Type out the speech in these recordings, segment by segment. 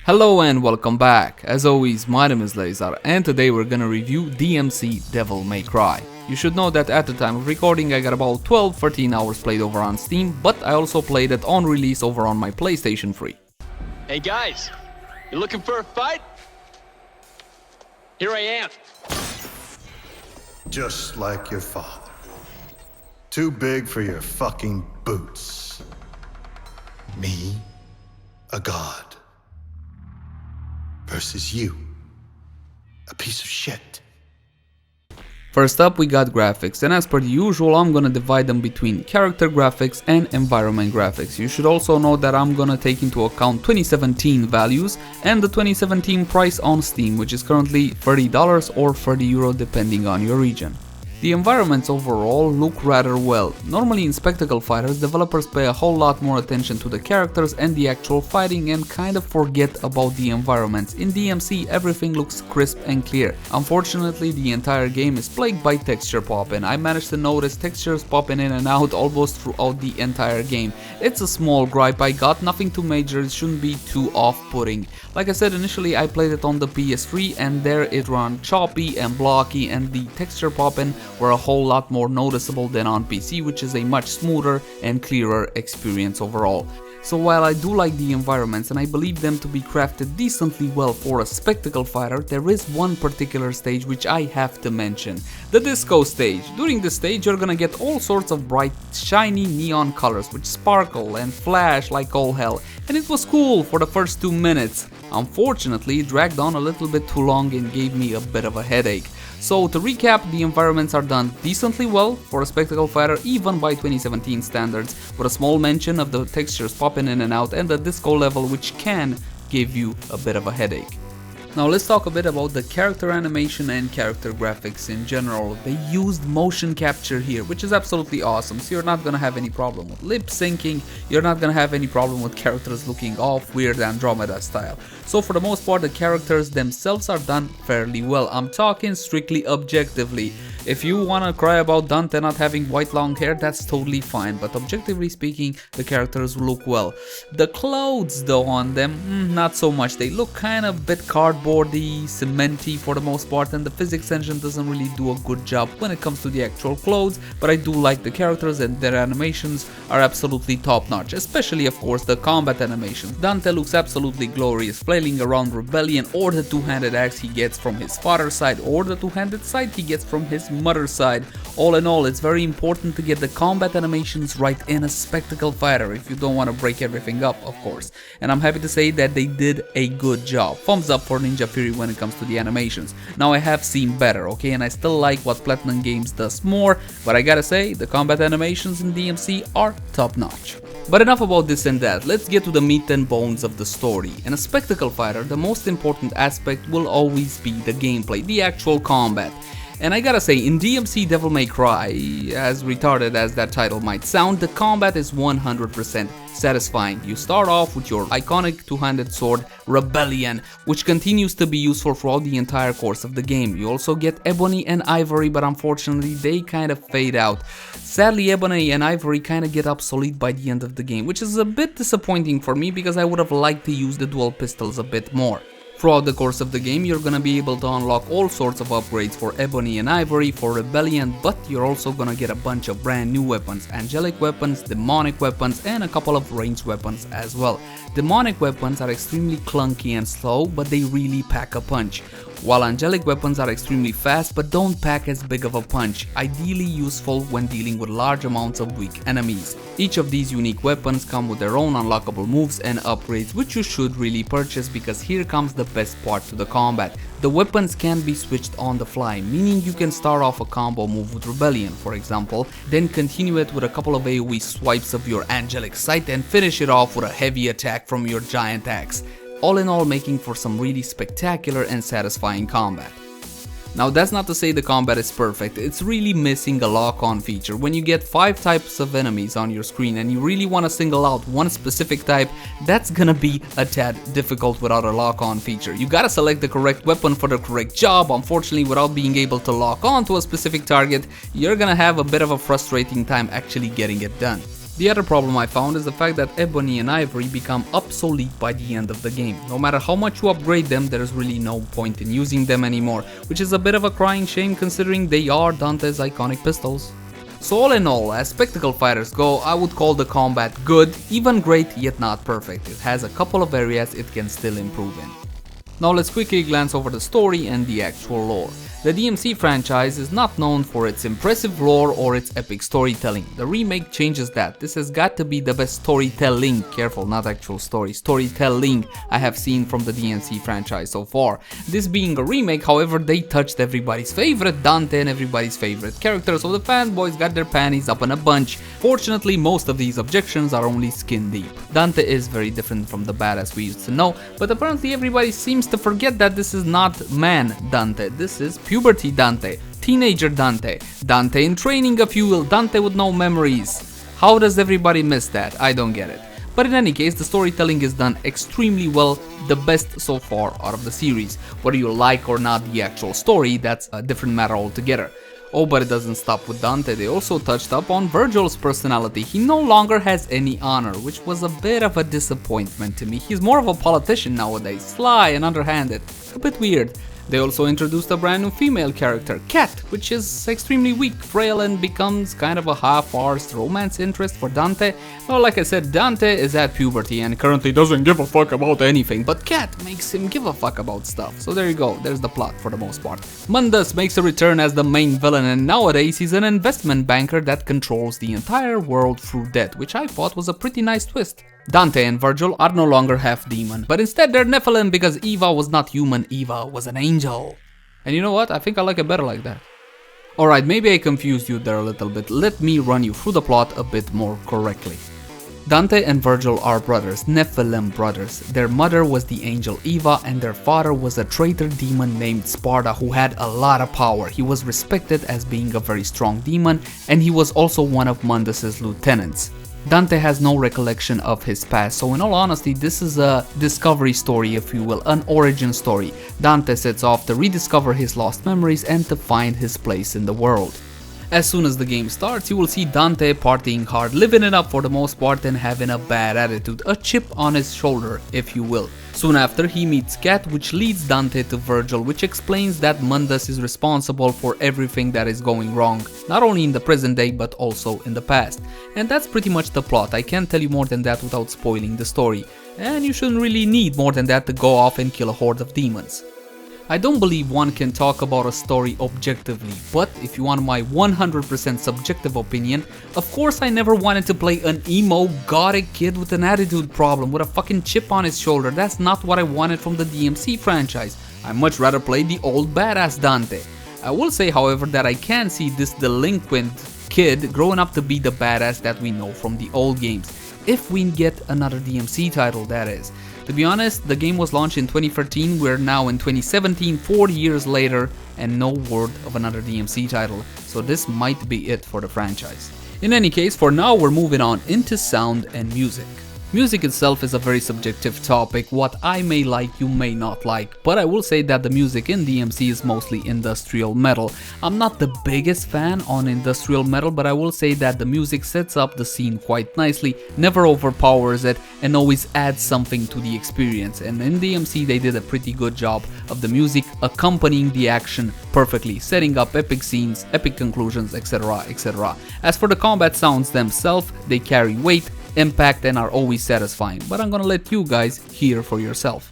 Hello and welcome back. As always, my name is Leyzar and today we're gonna review DmC Devil May Cry. You should know that at the time of recording I got about 12-13 hours played over on Steam, but I also played it on release over on my PlayStation 3. Hey guys, you looking for a fight? Here I am. Just like your father. Too big for your fucking boots. Me, a god. Versus you, a piece of shit. First up we got graphics, and as per the usual I'm gonna divide them between character graphics and environment graphics. You should also know that I'm gonna take into account 2017 values and the 2017 price on Steam, which is currently $30 or €30 depending on your region. The environments overall look rather well. Normally in spectacle fighters, developers pay a whole lot more attention to the characters and the actual fighting and kind of forget about the environments. In DmC everything looks crisp and clear. Unfortunately the entire game is plagued by texture pop-in. I managed to notice textures popping in and out almost throughout the entire game. It's a small gripe I got, nothing too major, it shouldn't be too off-putting. Like I said, initially I played it on the PS3 and there it ran choppy and blocky and the texture pop-in were a whole lot more noticeable than on PC, which is a much smoother and clearer experience overall. So while I do like the environments and I believe them to be crafted decently well for a spectacle fighter, there is one particular stage which I have to mention. The disco stage. During this stage you're gonna get all sorts of bright, shiny neon colors which sparkle and flash like all hell, and it was cool for the first 2 minutes. Unfortunately it dragged on a little bit too long and gave me a bit of a headache. So to recap, the environments are done decently well for a spectacle fighter even by 2017 standards, with a small mention of the textures popping in and out and the disco level which can give you a bit of a headache. Now let's talk a bit about the character animation and character graphics in general. They used motion capture here, which is absolutely awesome, so you're not gonna have any problem with lip syncing, you're not gonna have any problem with characters looking off weird Andromeda style. So for the most part the characters themselves are done fairly well. I'm talking strictly objectively. If you wanna cry about Dante not having white long hair, that's totally fine, but objectively speaking the characters look well. The clothes though on them, not so much. They look kind of bit cardboardy, cementy for the most part, and the physics engine doesn't really do a good job when it comes to the actual clothes, but I do like the characters and their animations are absolutely top notch, especially of course the combat animations. Dante looks absolutely glorious, flailing around Rebellion, or the two-handed axe he gets from his father's side, or the two-handed scythe he gets from his mother's side. All in all, it's very important to get the combat animations right in a spectacle fighter if you don't want to break everything up, of course. And I'm happy to say that they did a good job. Thumbs up for Ninja Theory when it comes to the animations. Now I have seen better, okay, and I still like what Platinum Games does more, but I gotta say, the combat animations in DmC are top notch. But enough about this and that, let's get to the meat and bones of the story. In a spectacle fighter, the most important aspect will always be the gameplay, the actual combat. And I gotta say, in DmC Devil May Cry, as retarded as that title might sound, the combat is 100% satisfying. You start off with your iconic two-handed sword, Rebellion, which continues to be useful throughout the entire course of the game. You also get Ebony and Ivory, but unfortunately they kind of fade out. Sadly, Ebony and Ivory kind of get obsolete by the end of the game, which is a bit disappointing for me because I would have liked to use the dual pistols a bit more. Throughout the course of the game, you're gonna be able to unlock all sorts of upgrades for Ebony and Ivory, for Rebellion, but you're also gonna get a bunch of brand new weapons, angelic weapons, demonic weapons, and a couple of ranged weapons as well. Demonic weapons are extremely clunky and slow, but they really pack a punch, while angelic weapons are extremely fast but don't pack as big of a punch, ideally useful when dealing with large amounts of weak enemies. Each of these unique weapons come with their own unlockable moves and upgrades, which you should really purchase because here comes the best part to the combat. The weapons can be switched on the fly, meaning you can start off a combo move with Rebellion, for example, then continue it with a couple of AoE swipes of your angelic scythe and finish it off with a heavy attack from your giant axe. All in all, making for some really spectacular and satisfying combat. Now that's not to say the combat is perfect, it's really missing a lock-on feature. When you get 5 types of enemies on your screen and you really want to single out one specific type, that's gonna be a tad difficult without a lock-on feature. You gotta select the correct weapon for the correct job. Unfortunately, without being able to lock on to a specific target, you're gonna have a bit of a frustrating time actually getting it done. The other problem I found is the fact that Ebony and Ivory become obsolete by the end of the game. No matter how much you upgrade them, there's really no point in using them anymore, which is a bit of a crying shame considering they are Dante's iconic pistols. So all in all, as spectacle fighters go, I would call the combat good, even great, yet not perfect. It has a couple of areas it can still improve in. Now let's quickly glance over the story and the actual lore. The DmC franchise is not known for its impressive lore or its epic storytelling. The remake changes that. This has got to be the best storytelling, careful, not actual story, storytelling I have seen from the DmC franchise so far. This being a remake, however, they touched everybody's favorite Dante and everybody's favorite character, so the fanboys got their panties up in a bunch. Fortunately, most of these objections are only skin deep. Dante is very different from the badass we used to know, but apparently everybody seems to forget that this is not man Dante, this is puberty Dante, teenager Dante, Dante in training if you will, Dante with no memories. How does everybody miss that? I don't get it. But in any case, the storytelling is done extremely well, the best so far out of the series. Whether you like or not the actual story, that's a different matter altogether. Oh, but it doesn't stop with Dante, they also touched up on Virgil's personality. He no longer has any honor, which was a bit of a disappointment to me. He's more of a politician nowadays, sly and underhanded, a bit weird. They also introduced a brand new female character, Cat, which is extremely weak, frail, and becomes kind of a half-arsed romance interest for Dante. Well, like I said, Dante is at puberty and currently doesn't give a fuck about anything, but Cat makes him give a fuck about stuff. So there you go, there's the plot for the most part. Mundus makes a return as the main villain, and nowadays he's an investment banker that controls the entire world through debt, which I thought was a pretty nice twist. Dante and Virgil are no longer half demon, but instead they're Nephilim because Eva was not human, Eva was an angel. And you know what, I think I like it better like that. Alright, maybe I confused you there a little bit, let me run you through the plot a bit more correctly. Dante and Virgil are brothers, Nephilim brothers. Their mother was the angel Eva and their father was a traitor demon named Sparta who had a lot of power. He was respected as being a very strong demon and he was also one of Mundus's lieutenants. Dante has no recollection of his past, so in all honesty this is a discovery story if you will, an origin story. Dante sets off to rediscover his lost memories and to find his place in the world. As soon as the game starts, you will see Dante partying hard, living it up for the most part and having a bad attitude, a chip on his shoulder if you will. Soon after he meets Cat, which leads Dante to Virgil, which explains that Mundus is responsible for everything that is going wrong, not only in the present day but also in the past. And that's pretty much the plot. I can't tell you more than that without spoiling the story, and you shouldn't really need more than that to go off and kill a horde of demons. I don't believe one can talk about a story objectively, but if you want my 100% subjective opinion, of course I never wanted to play an emo, gothic kid with an attitude problem with a fucking chip on his shoulder. That's not what I wanted from the DmC franchise. I'd much rather play the old badass Dante. I will say however that I can see this delinquent kid growing up to be the badass that we know from the old games. If we get another DmC title, that is. To be honest, the game was launched in 2013, we're now in 2017, 4 years later, and no word of another DmC title, so this might be it for the franchise. In any case, for now we're moving on into sound and music. Music itself is a very subjective topic, what I may like you may not like, but I will say that the music in DmC is mostly industrial metal. I'm not the biggest fan on industrial metal, but I will say that the music sets up the scene quite nicely, never overpowers it, and always adds something to the experience. And in DmC they did a pretty good job of the music accompanying the action perfectly, setting up epic scenes, epic conclusions, etc, etc. As for the combat sounds themselves, they carry weight, impact and are always satisfying, but I'm gonna let you guys hear for yourself.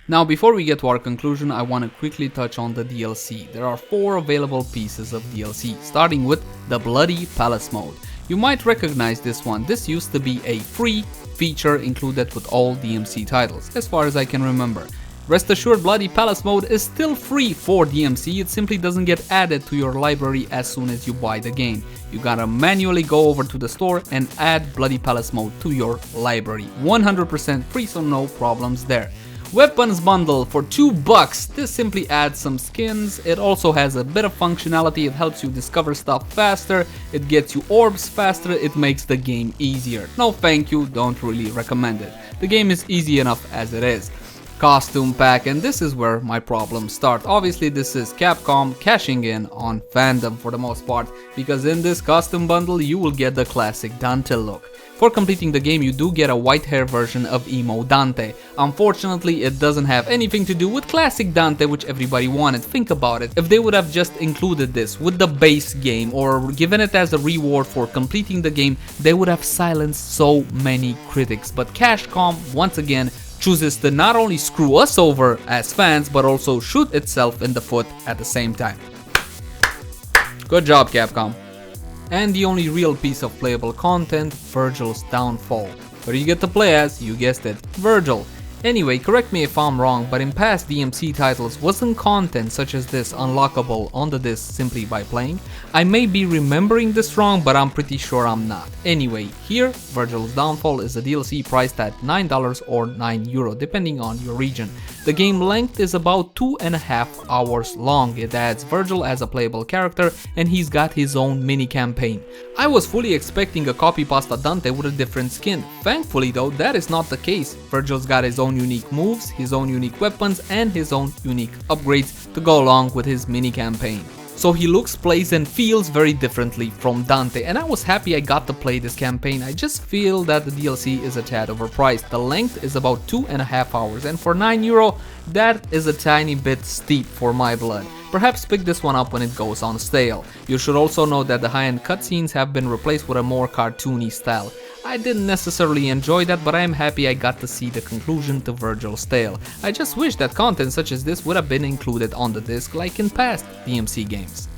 Now before we get to our conclusion, I want to quickly touch on the DLC. There are 4 available pieces of DLC, starting with the Bloody Palace mode. You might recognize this one. This used to be a free feature included with all DmC titles, as far as I can remember. Rest assured, Bloody Palace mode is still free for DmC, it simply doesn't get added to your library as soon as you buy the game. You gotta manually go over to the store and add Bloody Palace mode to your library. 100% free, so no problems there. Weapons bundle for $2. This simply adds some skins. It also has a bit of functionality. It helps you discover stuff faster. It gets you orbs faster. It makes the game easier. No thank you, don't really recommend it. The game is easy enough as it is. Costume pack, and this is where my problems start. Obviously this is Capcom cashing in on fandom for the most part, because in this costume bundle you will get the classic Dante look. For completing the game you do get a white hair version of emo Dante. Unfortunately it doesn't have anything to do with classic Dante, which everybody wanted. Think about it, if they would have just included this with the base game or given it as a reward for completing the game, they would have silenced so many critics. But Capcom once again chooses to not only screw us over as fans, but also shoot itself in the foot at the same time. Good job, Capcom. And the only real piece of playable content, Virgil's downfall. Where you get to play as, you guessed it, Virgil. Anyway, correct me if I'm wrong, but in past DmC titles wasn't content such as this unlockable on the disc simply by playing? I may be remembering this wrong, but I'm pretty sure I'm not. Anyway, here, Virgil's Downfall is a DLC priced at $9 or €9 depending on your region. The game length is about 2.5 hours long. It adds Virgil as a playable character and he's got his own mini campaign. I was fully expecting a copy pasta Dante with a different skin. Thankfully though, that is not the case. Virgil's got his own unique moves, his own unique weapons and his own unique upgrades to go along with his mini campaign. So he looks, plays and feels very differently from Dante, and I was happy I got to play this campaign. I just feel that the DLC is a tad overpriced. The length is about 2.5 hours and for €9 that is a tiny bit steep for my blood. Perhaps pick this one up when it goes on sale. You should also know that the high-end cutscenes have been replaced with a more cartoony style. I didn't necessarily enjoy that, but I am happy I got to see the conclusion to Virgil's tale. I just wish that content such as this would have been included on the disc like in past DmC games.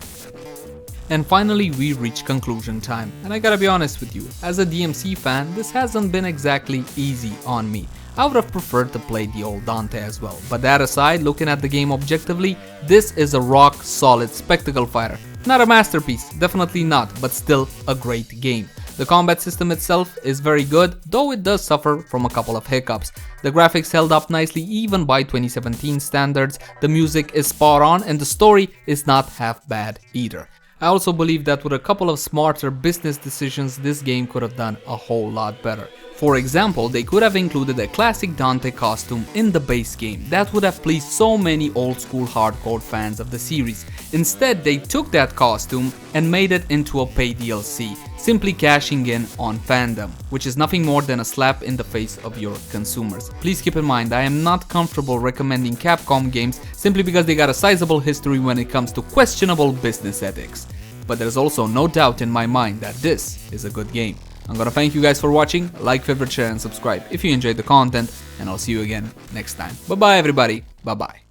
And finally we reach conclusion time, and I gotta be honest with you, as a DmC fan this hasn't been exactly easy on me. I would have preferred to play the old Dante as well, but that aside, looking at the game objectively, this is a rock solid spectacle fighter. Not a masterpiece, definitely not, but still a great game. The combat system itself is very good, though it does suffer from a couple of hiccups. The graphics held up nicely even by 2017 standards, the music is spot on and the story is not half bad either. I also believe that with a couple of smarter business decisions this game could have done a whole lot better. For example, they could have included a classic Dante costume in the base game. That would have pleased so many old school hardcore fans of the series. Instead, they took that costume and made it into a paid DLC, simply cashing in on fandom, which is nothing more than a slap in the face of your consumers. Please keep in mind, I am not comfortable recommending Capcom games simply because they got a sizable history when it comes to questionable business ethics. But there's also no doubt in my mind that this is a good game. I'm gonna thank you guys for watching, like, favorite, share and subscribe if you enjoyed the content, and I'll see you again next time. Bye bye everybody, bye bye.